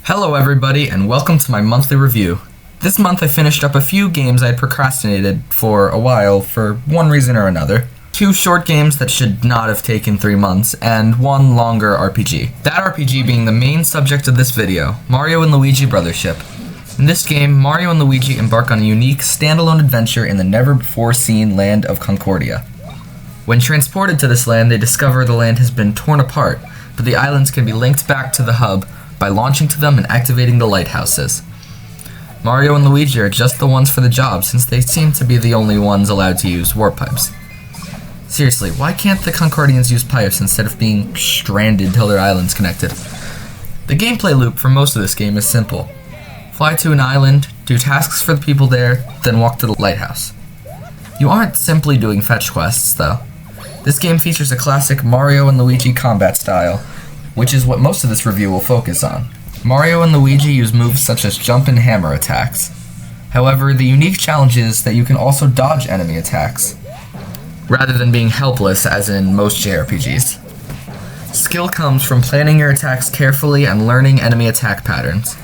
Hello everybody, and welcome to my monthly review. This month I finished up a few games I'd procrastinated for a while for one reason or another. 2 short games that should not have taken 3 months, and 1 longer RPG. That RPG being the main subject of this video, Mario and Luigi Brothership. In this game, Mario and Luigi embark on a unique, standalone adventure in the never-before-seen land of Concordia. When transported to this land, they discover the land has been torn apart, but the islands can be linked back to the hub by launching to them and activating the lighthouses. Mario and Luigi are just the ones for the job, since they seem to be the only ones allowed to use warp pipes. Seriously, why can't the Concordians use pipes instead of being stranded till their island's connected? The gameplay loop for most of this game is simple. Fly to an island, do tasks for the people there, then walk to the lighthouse. You aren't simply doing fetch quests, though. This game features a classic Mario and Luigi combat style, which is what most of this review will focus on. Mario and Luigi use moves such as jump and hammer attacks. However, the unique challenge is that you can also dodge enemy attacks, rather than being helpless as in most JRPGs. Skill comes from planning your attacks carefully and learning enemy attack patterns.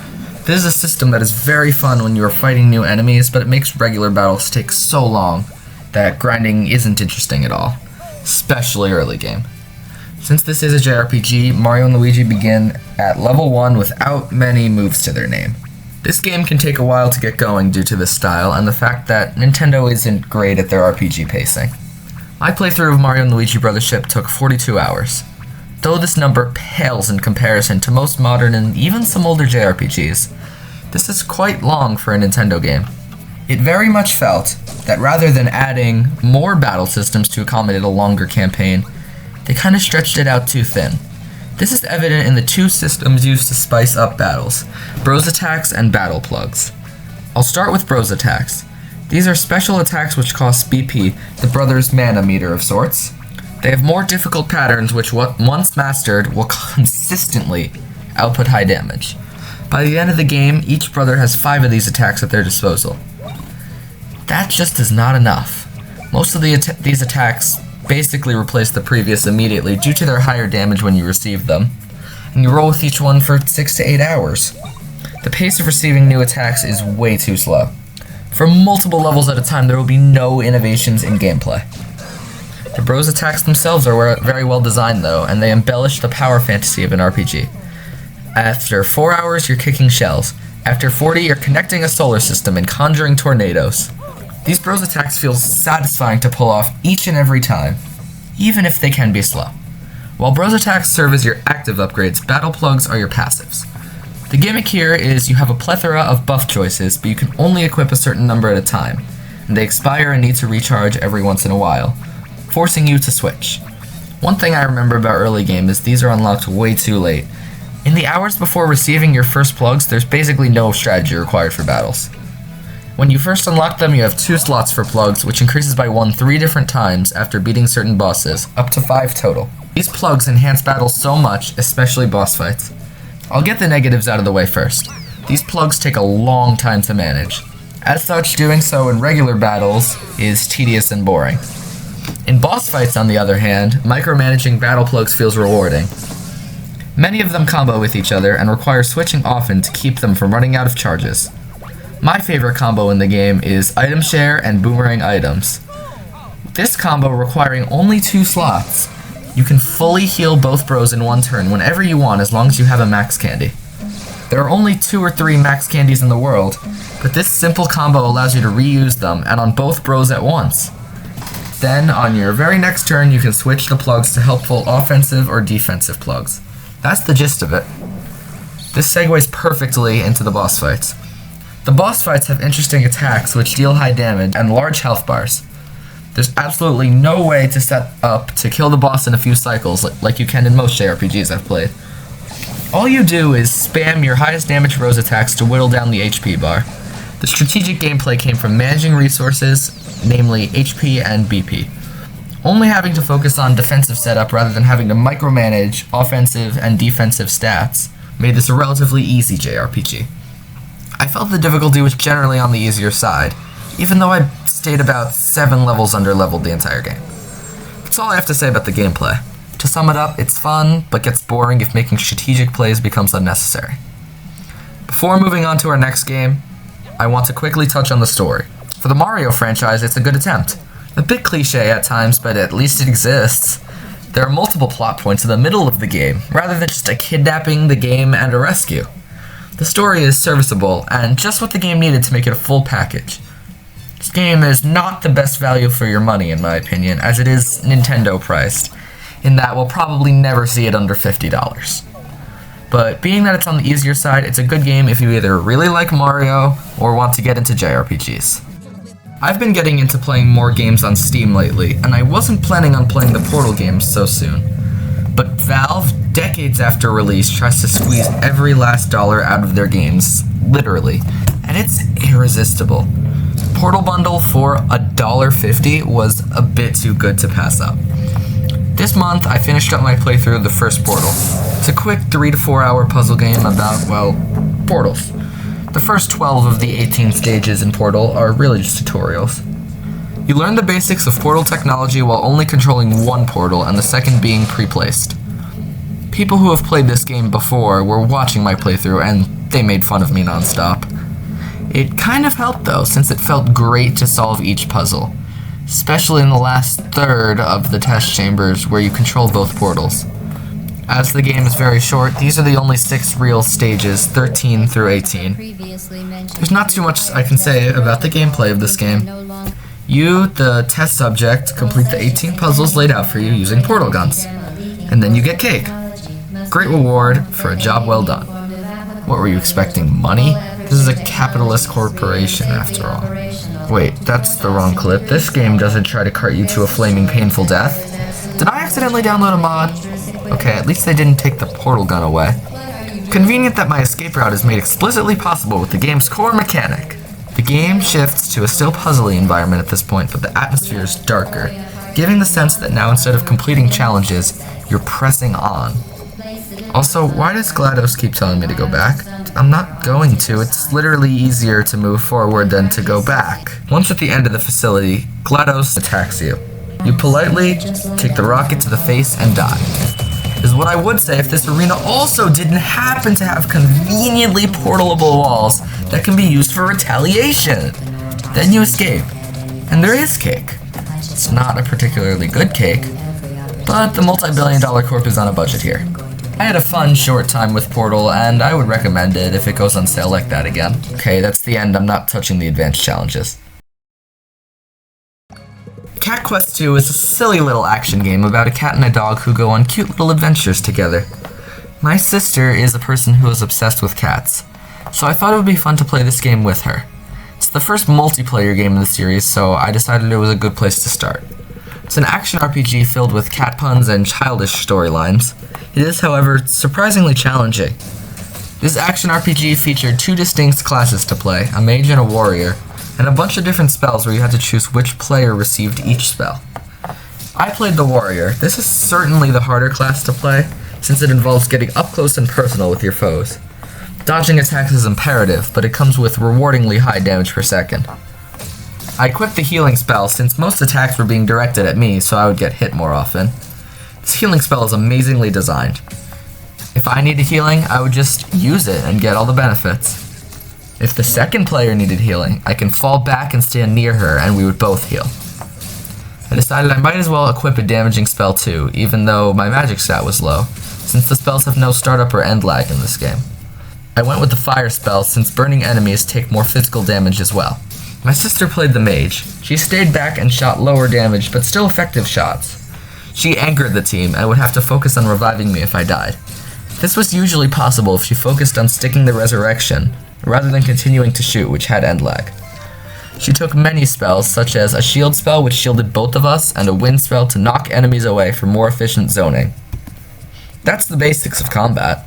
This is a system that is very fun when you are fighting new enemies, but it makes regular battles take so long that grinding isn't interesting at all, especially early game. Since this is a JRPG, Mario and Luigi begin at level 1 without many moves to their name. This game can take a while to get going due to this style and the fact that Nintendo isn't great at their RPG pacing. My playthrough of Mario and Luigi Brothership took 42 hours. Though this number pales in comparison to most modern and even some older JRPGs, this is quite long for a Nintendo game. It very much felt that rather than adding more battle systems to accommodate a longer campaign, they kind of stretched it out too thin. This is evident in the 2 systems used to spice up battles, Bros Attacks and Battle Plugs. I'll start with Bros Attacks. These are special attacks which cost BP, the brother's mana meter of sorts. They have more difficult patterns which, once mastered, will consistently output high damage. By the end of the game, each brother has 5 of these attacks at their disposal. That just is not enough. Most of these attacks basically replace the previous immediately due to their higher damage when you receive them, and you roll with each one for 6 to 8 hours. The pace of receiving new attacks is way too slow. For multiple levels at a time, there will be no innovations in gameplay. The Bros attacks themselves are very well designed though, and they embellish the power fantasy of an RPG. After 4 hours, you're kicking shells. After 40, you're connecting a solar system and conjuring tornadoes. These Bros attacks feel satisfying to pull off each and every time, even if they can be slow. While Bros attacks serve as your active upgrades, Battle Plugs are your passives. The gimmick here is you have a plethora of buff choices, but you can only equip a certain number at a time, and they expire and need to recharge every once in a while, forcing you to switch. One thing I remember about early game is these are unlocked way too late. In the hours before receiving your first plugs, there's basically no strategy required for battles. When you first unlock them, you have 2 slots for plugs, which increases by 1 3 different times after beating certain bosses, up to 5 total. These plugs enhance battles so much, especially boss fights. I'll get the negatives out of the way first. These plugs take a long time to manage. As such, doing so in regular battles is tedious and boring. In boss fights, on the other hand, micromanaging battle plugs feels rewarding. Many of them combo with each other and require switching often to keep them from running out of charges. My favorite combo in the game is Item Share and Boomerang Items. This combo requiring only 2 slots. You can fully heal both bros in one turn whenever you want as long as you have a max candy. There are only 2 or 3 max candies in the world, but this simple combo allows you to reuse them and on both bros at once. Then, on your very next turn, you can switch the plugs to helpful offensive or defensive plugs. That's the gist of it. This segues perfectly into the boss fights. The boss fights have interesting attacks which deal high damage and large health bars. There's absolutely no way to set up to kill the boss in a few cycles like you can in most JRPGs I've played. All you do is spam your highest damage Bros attacks to whittle down the HP bar. The strategic gameplay came from managing resources, namely HP and BP. Only having to focus on defensive setup rather than having to micromanage offensive and defensive stats made this a relatively easy JRPG. I felt the difficulty was generally on the easier side, even though I stayed about 7 levels under-leveled the entire game. That's all I have to say about the gameplay. To sum it up, it's fun, but gets boring if making strategic plays becomes unnecessary. Before moving on to our next game, I want to quickly touch on the story. For the Mario franchise, it's a good attempt. A bit cliche at times, but at least it exists. There are multiple plot points in the middle of the game, rather than just a kidnapping, the game, and a rescue. The story is serviceable, and just what the game needed to make it a full package. This game is not the best value for your money, in my opinion, as it is Nintendo priced, in that we'll probably never see it under $50. But being that it's on the easier side, it's a good game if you either really like Mario or want to get into JRPGs. I've been getting into playing more games on Steam lately, and I wasn't planning on playing the Portal games so soon. But Valve, decades after release, tries to squeeze every last dollar out of their games, literally, and it's irresistible. Portal bundle for $1.50 was a bit too good to pass up. This month, I finished up my playthrough of the first Portal. It's a quick 3 to 4 hour puzzle game about, well, portals. The first 12 of the 18 stages in Portal are really just tutorials. You learn the basics of portal technology while only controlling one portal and the second being pre-placed. People who have played this game before were watching my playthrough and they made fun of me nonstop. It kind of helped though, since it felt great to solve each puzzle, especially in the last third of the test chambers where you control both portals. As the game is very short, these are the only 6 real stages, 13 through 18. There's not too much I can say about the gameplay of this game. You, the test subject, complete the 18 puzzles laid out for you using portal guns, and then you get cake. Great reward for a job well done. What were you expecting, money? This is a capitalist corporation after all. Wait, that's the wrong clip. This game doesn't try to cart you to a flaming painful death. Did I accidentally download a mod? Okay, at least they didn't take the portal gun away. Convenient that my escape route is made explicitly possible with the game's core mechanic. The game shifts to a still puzzly environment at this point, but the atmosphere is darker, giving the sense that now instead of completing challenges, you're pressing on. Also, why does GLaDOS keep telling me to go back? I'm not going to. It's literally easier to move forward than to go back. Once at the end of the facility, GLaDOS attacks you. You politely take the rocket to the face and die. Is what I would say if this arena also didn't happen to have conveniently portalable walls that can be used for retaliation. Then you escape. And there is cake. It's not a particularly good cake, but the multi-billion-dollar corp is on a budget here. I had a fun short time with Portal, and I would recommend it if it goes on sale like that again. Okay, that's the end. I'm not touching the advanced challenges. Cat Quest 2 is a silly little action game about a cat and a dog who go on cute little adventures together. My sister is a person who is obsessed with cats, so I thought it would be fun to play this game with her. It's the first multiplayer game in the series, so I decided it was a good place to start. It's an action RPG filled with cat puns and childish storylines. It is, however, surprisingly challenging. This action RPG featured 2 distinct classes to play, a mage and a warrior, and a bunch of different spells where you had to choose which player received each spell. I played the warrior. This is certainly the harder class to play, since it involves getting up close and personal with your foes. Dodging attacks is imperative, but it comes with rewardingly high damage per second. I equipped the healing spell since most attacks were being directed at me, so I would get hit more often. This healing spell is amazingly designed. If I needed healing, I would just use it and get all the benefits. If the second player needed healing, I can fall back and stand near her and we would both heal. I decided I might as well equip a damaging spell too, even though my magic stat was low, since the spells have no startup or end lag in this game. I went with the fire spell since burning enemies take more physical damage as well. My sister played the mage. She stayed back and shot lower damage but still effective shots. She anchored the team and would have to focus on reviving me if I died. This was usually possible if she focused on sticking the resurrection, rather than continuing to shoot, which had end lag. She took many spells, such as a shield spell which shielded both of us, and a wind spell to knock enemies away for more efficient zoning. That's the basics of combat.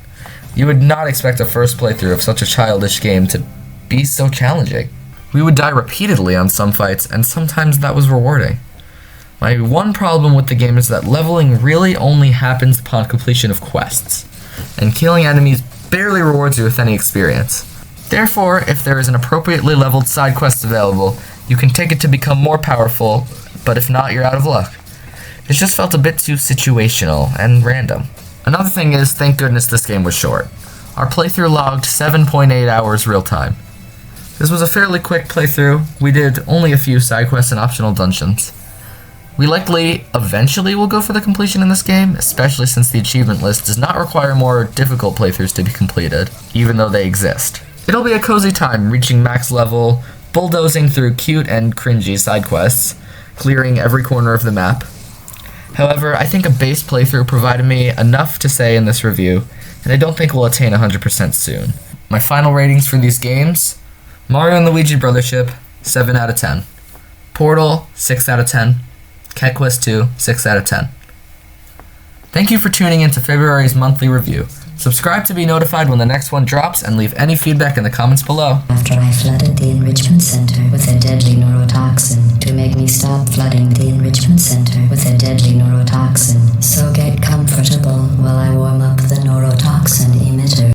You would not expect a first playthrough of such a childish game to be so challenging. We would die repeatedly on some fights, and sometimes that was rewarding. My one problem with the game is that leveling really only happens upon completion of quests, and killing enemies barely rewards you with any experience. Therefore, if there is an appropriately leveled side quest available, you can take it to become more powerful, but if not, you're out of luck. It just felt a bit too situational and random. Another thing is, thank goodness this game was short. Our playthrough logged 7.8 hours real time. This was a fairly quick playthrough. We did only a few side quests and optional dungeons. We likely eventually will go for the completion in this game, especially since the achievement list does not require more difficult playthroughs to be completed, even though they exist. It'll be a cozy time reaching max level, bulldozing through cute and cringy side quests, clearing every corner of the map. However, I think a base playthrough provided me enough to say in this review, and I don't think we'll attain 100% soon. My final ratings for these games: Mario and Luigi Brothership, 7 out of 10. Portal, 6 out of 10. Cat Quest 2, 6 out of 10. Thank you for tuning in to February's monthly review. Subscribe to be notified when the next one drops, and leave any feedback in the comments below. After I flooded the enrichment center with a deadly neurotoxin to make me stop flooding the enrichment center with a deadly neurotoxin. So get comfortable while I warm up the neurotoxin emitter.